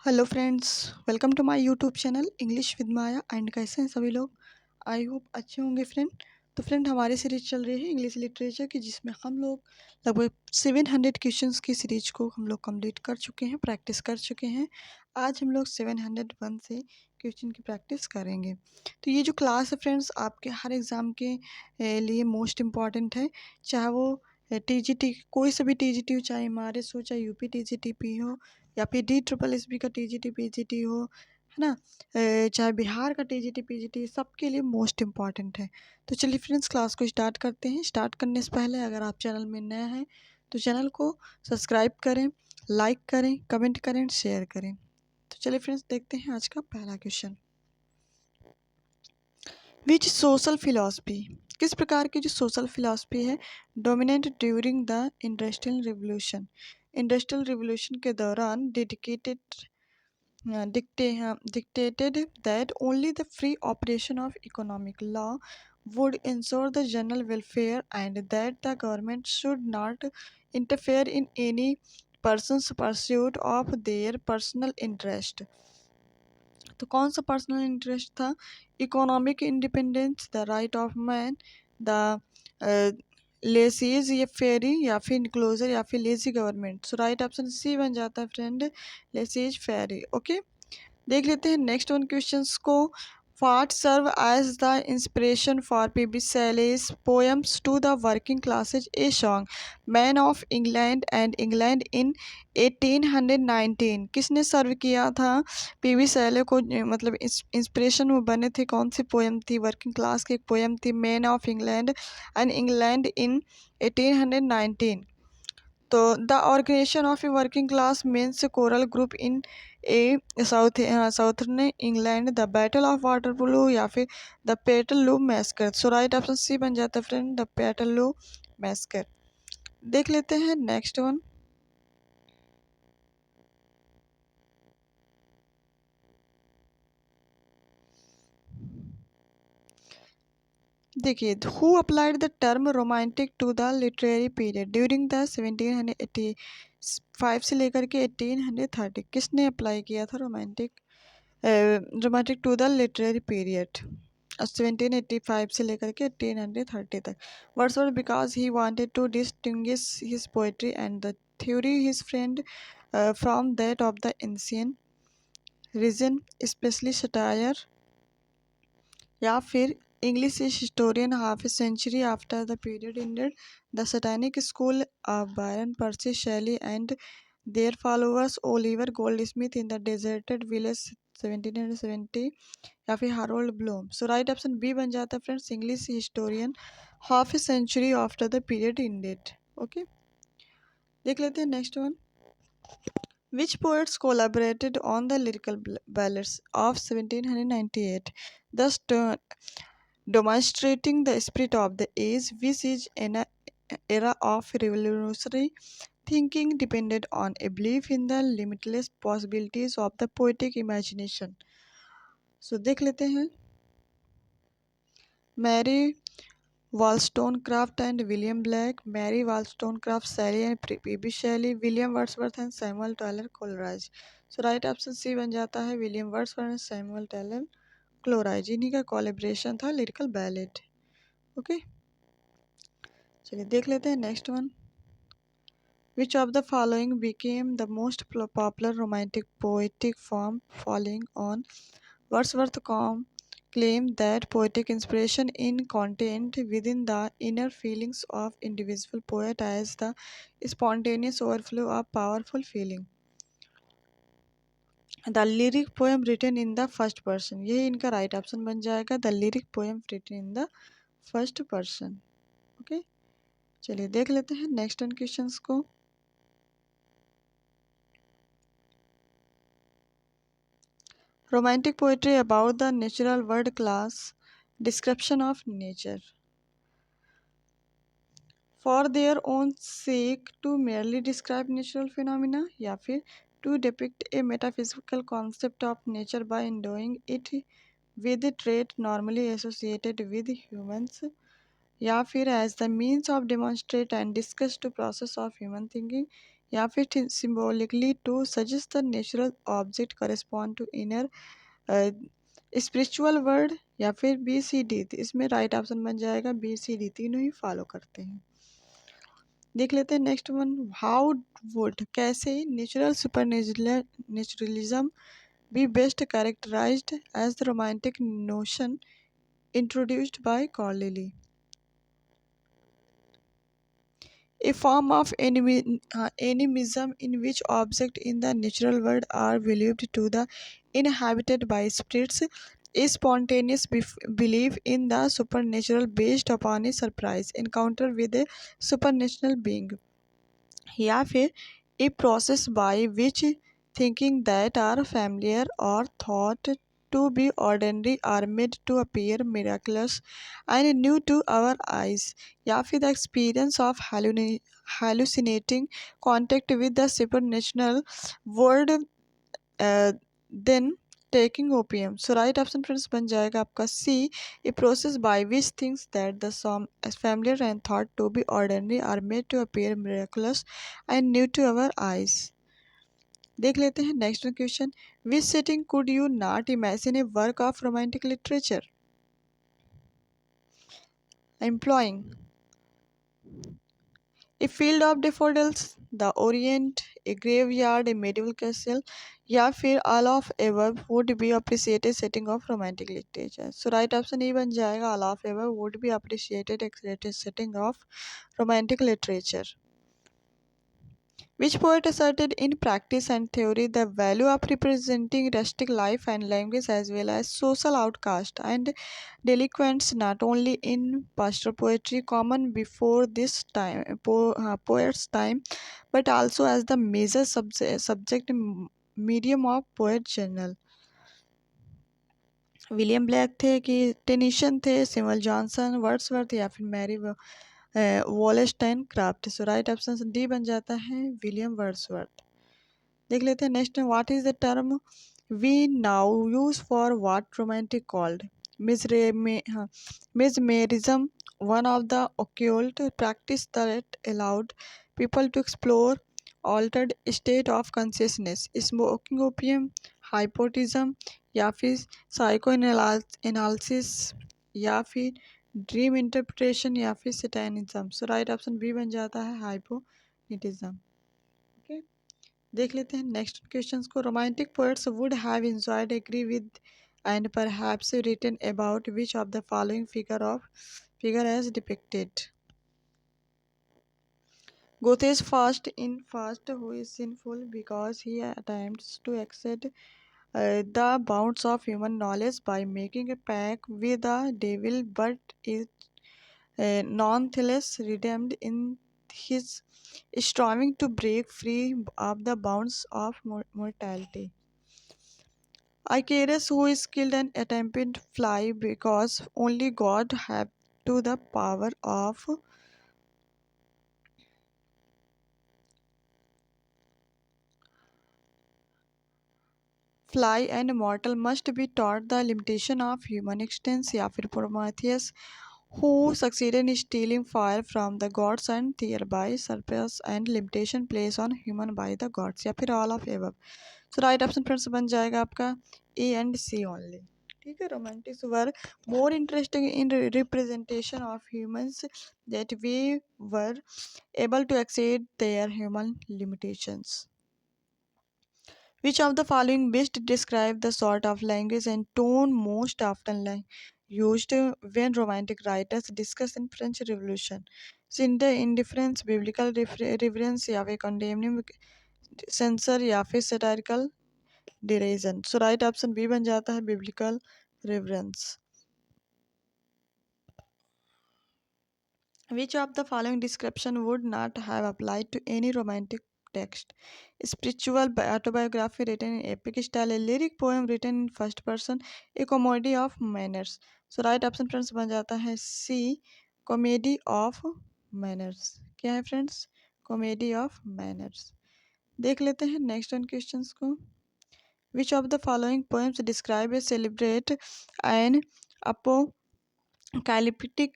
Hello friends, welcome to my YouTube channel English with Maya. And कैसे हैं सभी लोग? आई होप अच्छे होंगे फ्रेंड। तो फ्रेंड, हमारी सीरीज चल रही है इंग्लिश लिटरेचर की, जिसमें हम लोग लगभग 700 क्वेश्चंस की सीरीज को हम लोग कंप्लीट कर चुके हैं, प्रैक्टिस कर चुके हैं। आज हम लोग 701 से क्वेश्चन की प्रैक्टिस करेंगे। तो ये जो क्लास है फ्रेंड्स, आपके हर एग्ज़ाम के लिए मोस्ट इम्पॉर्टेंट है। चाहे वो टीजीटी, कोई सा भी टीजीटी हो, चाहे एमआरएस हो, चाहे यूपी टीजीटीपी हो, या फिर डी ट्रिपल एस बी का टीजीटी पीजीटी हो, है ना। चाहे बिहार का टीजीटी पीजीटी, सबके लिए मोस्ट इम्पॉर्टेंट है। तो चलिए फ्रेंड्स, क्लास को स्टार्ट करते हैं। स्टार्ट करने से पहले अगर आप चैनल में नया हैं तो चैनल को सब्सक्राइब करें, लाइक करें, कमेंट करें, शेयर करें। तो चलिए फ्रेंड्स, देखते हैं आज का पहला क्वेश्चन। विच सोशल फिलॉसफी, किस प्रकार की जो सोशल फिलॉसफी है, dominant during the industrial revolution, industrial revolution के दौरान dictated that only the free operation of economic law would ensure the general welfare and that the government should not interfere in any person's pursuit of their personal interest। तो कौन सा personal interest था? Economic independence, the right of man, the laissez, ये faire, या फिर enclosure, या फिर lazy government. So right option C बन जाता है फ्रेंड, लेसीज फेरी। ओके, देख लेते हैं नेक्स्ट वन क्वेश्चंस को। What serve as the inspiration for P.B. Shelley's poems to the working classes, a song, Man of England and England in 1819? किसने सर्व किया था पीबी शैले को? मतलब इंस्पिरेशन वो बने थे, कौन सी पोएम थी? वर्किंग क्लास की एक पोएम थी, man of England and England in 1819। तो the organization of a working class men's choral group in a southern England, the battle of Waterloo, या फिर the Peterloo massacre. So right option C बन जाता है friend, the Peterloo massacre. देख लेते हैं next one. देखिए, who applied the term romantic to the literary period during the 1785 से लेकर के 1830? किसने अप्लाई किया था romantic to the literary period 1785 से लेकर के 1830 तक? Wordsworth, because he wanted to distinguish his poetry and the theory his friend from that of the ancient reason, specially satire, या फिर English historian half a century after the period ended, the satanic school of Byron, Percy Shelley and their followers, Oliver Goldsmith in the deserted village 1770, या फिर Harold Bloom। So right option B बन जाता है friends, English historian half a century after the period ended। Okay, देख लेते हैं next one. Which poets collaborated on the lyrical ballads of 1798, thus demonstrating the spirit of the age, which is an era of revolutionary thinking depended on a belief in the limitless possibilities of the poetic imagination? So देख लेते हैं। Mary Wollstonecraft and William Blake, Mary Wollstonecraft, Shelley and P.B. Shelley, William Wordsworth and Samuel Taylor Coleridge। So right option C बन जाता है, William Wordsworth and Samuel Taylor Coleridge. इन्हीं का collaboration था lyrical ballot. Okay, चलिए देख लेते हैं next one. Which of the following became the most popular romantic poetic form following on Wordsworth's claim that poetic inspiration is contained within the inner feelings of individual poet as the spontaneous overflow of powerful feeling? The lyric poem written in the first person, यही इनका right option बन जाएगा, the lyric poem written in the first person। Okay, चलिए देख लेते हैं next one questions को। Romantic poetry about the natural world class, description of nature, for their own sake, to merely describe natural phenomena, या फिर to depict a metaphysical concept of nature by endowing it with trait normally associated with humans, या फिर as the means of demonstrate and discuss the process of human thinking या फिर symbolically to suggest the natural object correspond to inner spiritual word, या फिर B C D. इसमें right option बन जाएगा B C D, तीनों ही follow करते हैं। देख लेते हैं नेक्स्ट वन, हाउ वुड, कैसे natural supernaturalism be best characterised as the romantic notion introduced by Corley. A form of animism in which objects in the natural world are believed to be inhabited by spirits, a spontaneous belief in the supernatural based upon a surprise encounter with a supernatural being, या फिर a process by which thinking that are familiar or thought to be ordinary are made to appear miraculous and new to our eyes, या फिर the experience of hallucinating contact with the supernatural world, then taking opium। So right option friends बन जाएगा आपका C, a process by which things that the some familiar and thought to be ordinary are made to appear miraculous and new to our eyes। देख लेते हैं next question, which setting could you not imagine A work of romantic literature employing A field of daffodils, the Orient, a graveyard, a medieval castle, या फिर all of above would be appreciated setting of romantic literature। So right option ए बन जाएगा all of above would be appreciated setting of romantic literature। Which poet asserted in practice and theory the value of representing rustic life and language as well as social outcasts and delinquents not only in pastoral poetry common before this time poet's time, but also as the major subject medium of poet journal। William Blake थे कि Tennyson थे, Samuel Johnson, Wordsworth, या फिर Mary Wollstonecraft. So right option D बन जाता है William Wordsworth. देख लेते हैं next, what is the term we now use for what romantic called mesmerism, one of the occult practice that allowed people to explore altered state of consciousness, smoking opium, hypnotism, या फिर psycho analysis, या फिर dream interpretation, या फिर satanism. So right option B बन जाता है hypnotism. Okay, देख लेते हैं नेक्स्ट क्वेश्चंस को, romantic poets would have enjoyed agree with and perhaps written about which of the following figure as depicted. Goethe is fast who is sinful because he attempts to exceed the bounds of human knowledge by making a pact with the devil, but is nonetheless redeemed in his striving to break free of the bounds of mortality. Icarus, who is skilled and attempted to fly because only God had to the power of fly, and mortal must be taught the limitation of human existence, या फिर Prometheus, who succeeded in stealing fire from the gods and thereby surpass and limitation placed on human by the gods, या फिर all of above। So right option friends बन जाएगा आपका A and C only. ठीक है, romantics were more interesting in representation of humans that we were able to exceed their human limitations। Which of the following best describe the sort of language and tone most often used when romantic writers discuss in French Revolution? Cinder indifference, biblical reverence, या फिर condemning censor, या फिर satirical derision। सो right option B बन जाता है biblical reverence। Which of the following description would not have applied to any romantic text? Spiritual autobiography written in epic style, a lyric poem written in first person, a comedy of manners। So right option friends बन जाता है सी, comedy of manners. क्या है friends? Comedy of manners. देख लेते हैं next one questions को, which of the following poems describe a celebrate an apocalyptic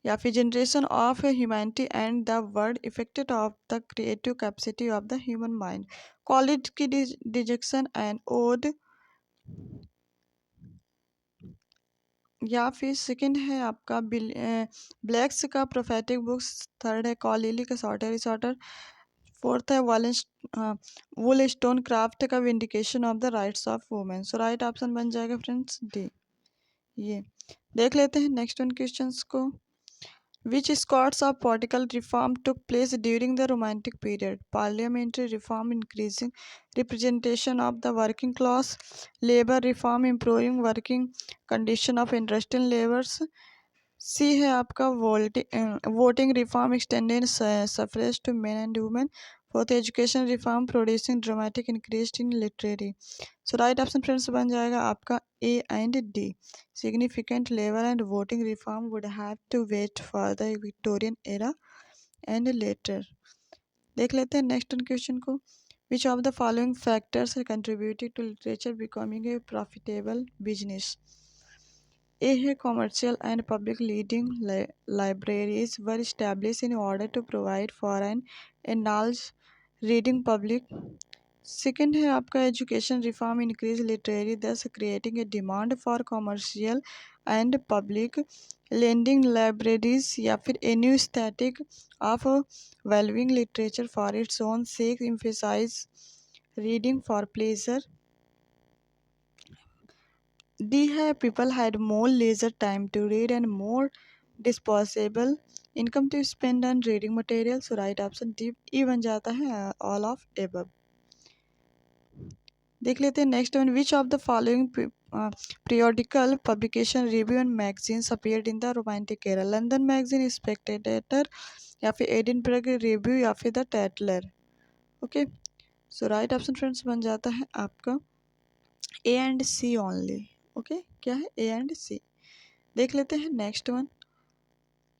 या फिर generation of humanity and the word affected of the creative capacity of the human mind, college की detection and odd. या फिर second है आपका blacks का prophetic books, third है कॉलिली का सॉर्टर सॉर्टर, फोर्थ है वॉलेंस वुल स्टोन क्राफ्ट का vindication of the rights of women. So right option बन जाएगा फ्रेंड्स डी। ये देख लेते हैं नेक्स्ट वन क्वेश्चंस को। Which Scots of political reform took place during the Romantic period? Parliamentary reform increasing representation of the working class, labor reform improving working condition of industrial laborers, C है आपका voting reform extended suffrage to men and women, fourth education reform producing dramatic increase in literary. So right option friends बन जाएगा आपका A and D. Significant labour and voting reform would have to wait for the Victorian era and later. देख लेते हैं next question को। Which of the following factors contributed to literature becoming a profitable business? A है commercial and public leading libraries were established in order to provide for an enlarged reading public. Second है आपका education reform increase literary thus creating a demand for commercial and public lending libraries, या फिर a new aesthetic of valuing literature for its own sake emphasize reading for pleasure. D है people had more leisure time to read and more disposable income to spend on reading material. So right option D E बन जाता है all of above। देख लेते हैं next one. Which of the following periodical publication review and magazines appeared in the romantic era? London magazine, Spectator, या फिर Edinburgh review, या फिर the Tatler. Okay, so right option friends बन जाता है आपका A and C only. Okay, क्या है ए एंड सी। देख लेते हैं next one.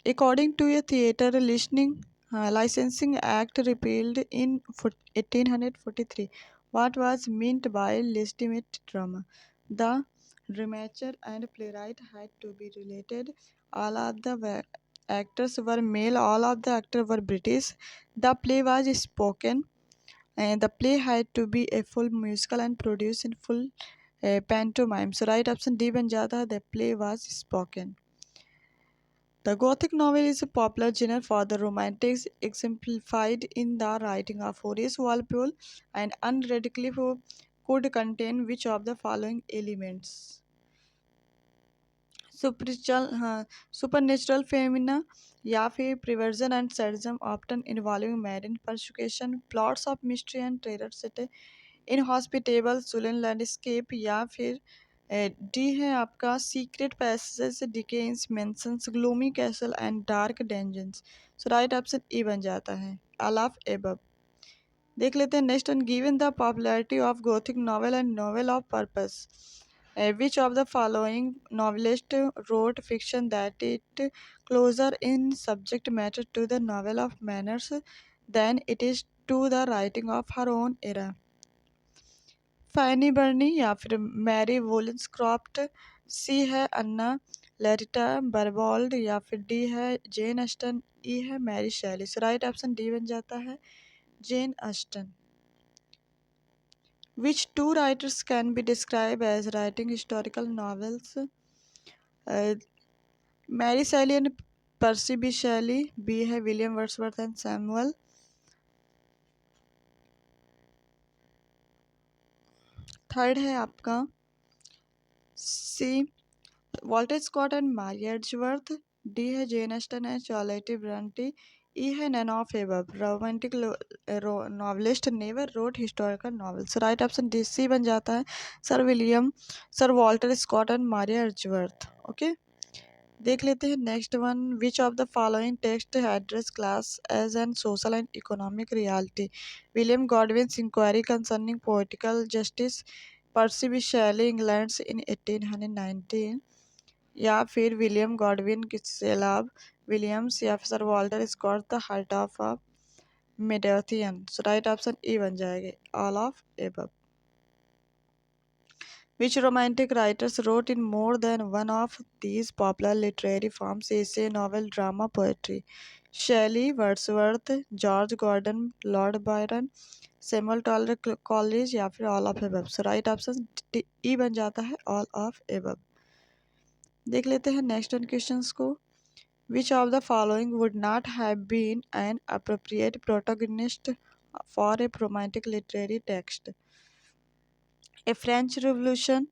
According to a theatre licensing licensing act repealed in 1843, what was meant by legitimate drama? The dramaturg and playwright had to be related, all of the actors were male, all of the actors were British, the play was spoken, and the play had to be a full musical and produced in full pantomime. So right option D बन जाता है, the play was spoken. The Gothic novel is a popular genre for the Romantics, exemplified in the writing of Horace Walpole, and unradically could contain which of the following elements? Supernatural phenomena, या फिर perversion and sadism often involving marine persecution, plots of mystery and terror set inhospitable sullen landscape, या फिर D है आपका secret passage Dickens mansions gloomy castle and dark dungeons. So right option E बन जाता है all of above. देख लेते हैं next one. Given the popularity of gothic novel and novel of purpose, which of the following novelist wrote fiction that it closer in subject matter to the novel of manners than it is to the writing of her own era? फैनी बर्नी, या फिर Mary वोलेंसक्रॉफ्ट, सी है अन्ना लेरिटा बर्बॉल्ड, या फिर D है Jane Aston, ई है Mary शैली। सो right option D बन जाता है Jane Austen. Which two writers can be describe as writing historical novels? Mary Shelley and Percy B Shelley, B है William Wordsworth and Samuel. Third है आपका C Walter Scott and Maria Edgeworth, D है Jane Austen and Charlotte Bronte, E है none of above. Romantic novelist never wrote historical novels. Right option D C बन जाता है sir Walter Scott and Maria Edgeworth. Okay, देख लेते हैं next one. Which of the following text address class as an social and economic reality? William Godwin's inquiry concerning political justice, Percy B Shelley England's in 1819, या फिर William Godwin की सैलाब Williams, या फिर sir Walter Scott the heart of a Midlothian. So right option E बन जाएगा all of above. Which romantic writers wrote in more than one of these popular literary forms: essay, novel, drama, poetry? Shelley, Wordsworth, George Gordon, Lord Byron, Samuel Taylor Coleridge या फिर all of above? So right option E बन जाता है all of above. देख लेते हैं next one questions को। Which of the following would not have been an appropriate protagonist for a romantic literary text? A French revolution,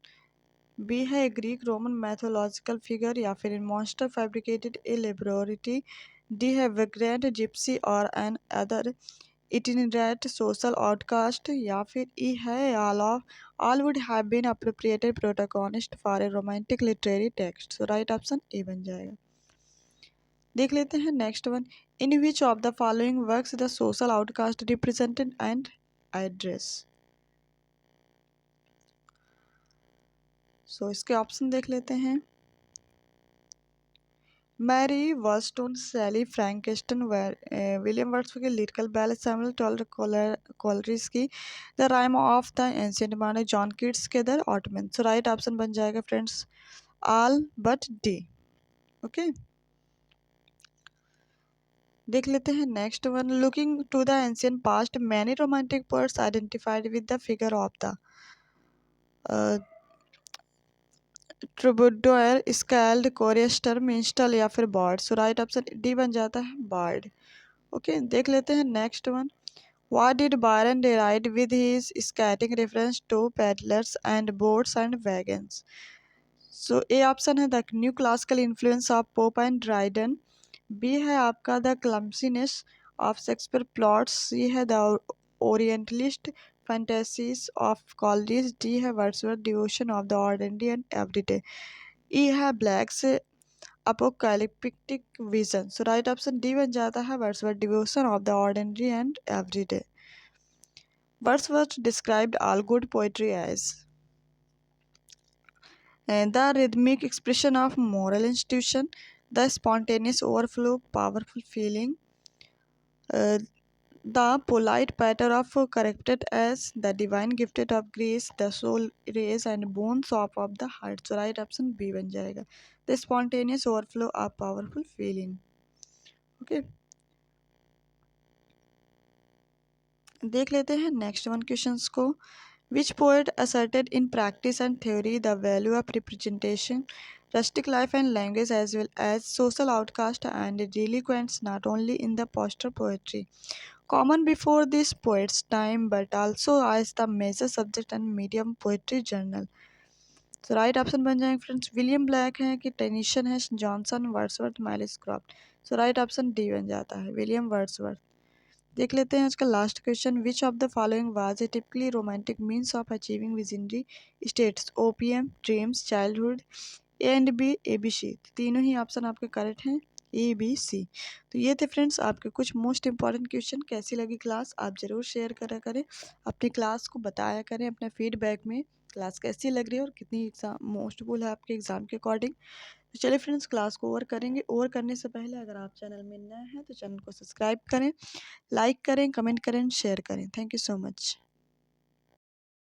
B है Greek Roman mythological figure या फिर in monster fabricated a laboratory, D है vagrant gypsy और an other itinerant social outcast, या फिर E है all would have been appropriated protagonist for a romantic literary text? So right option A बन जाएगा। देख लेते हैं next one. In which of the following works the social outcast represented and address? So इसके option देख लेते हैं। Mary Wollstone, Shelley Frankenstein, William Wordsworth की little bell, Samuel Taylor Coleridge की the rime of the ancient man, John Keats के the autumn? So right option बन जाएगा friends all but D. Okay, देख लेते हैं next one. Looking to the ancient past, many romantic poets identified with the figure of the ट्रूबडोर, scaled, कोरिस्टर, मिंस्टल या फिर board? सो right option D बन जाता है बार्ड। ओके, देख लेते हैं next one. What did Byron deride with his scathing reference to peddlers and boats and wagons? So A option है the new classical influence of Pope and Dryden, B है आपका the clumsiness of Shakespeare plots, C है the orientalist fantasies of Coleridge, D है Wordsworth devotion of the ordinary and everyday, E है Blake's apocalyptic vision? So right option D बन जाता है Wordsworth devotion of the ordinary and everyday. Wordsworth described all good poetry as the rhythmic expression of moral institution, the spontaneous overflow, powerful feeling, uh, the polite patter of character as the divine gifted of grace, the soul rays and bones of the heart? So right option B बन जाएगा, the spontaneous overflow of powerful feeling. Okay, देख लेते हैं next one questions को। विच poet asserted in practice and theory the value of representation, rustic life and language, as well as social outcast and delinquents, not only in the posture poetry common before this poet's time but also as the major subject and medium poetry journal? तो right option बन जाएंगे friends William Blake है कि Tennyson है, Johnson, Wordsworth, Wollstonecraft? So right option D बन जाता है William Wordsworth. देख लेते हैं इसका last question. Which of the following was a typically romantic means of achieving visionary states? Opium, dreams, childhood, A and B, A B C? तीनों ही option आपके करेक्ट हैं, ए बी सी। तो ये थे फ्रेंड्स आपके कुछ मोस्ट इंपॉर्टेंट क्वेश्चन। कैसी लगी क्लास आप ज़रूर शेयर करा करें, अपनी क्लास को बताया करें अपने फीडबैक में क्लास कैसी लग रही है और कितनी एग्जाम मोस्टफुल है आपके एग्ज़ाम के अकॉर्डिंग। तो चलिए फ्रेंड्स क्लास को ओवर करेंगे। ओवर करने से पहले अगर आप चैनल में नए हैं तो चैनल को सब्सक्राइब करें, लाइक करें, कमेंट करें, शेयर करें। Thank you so much.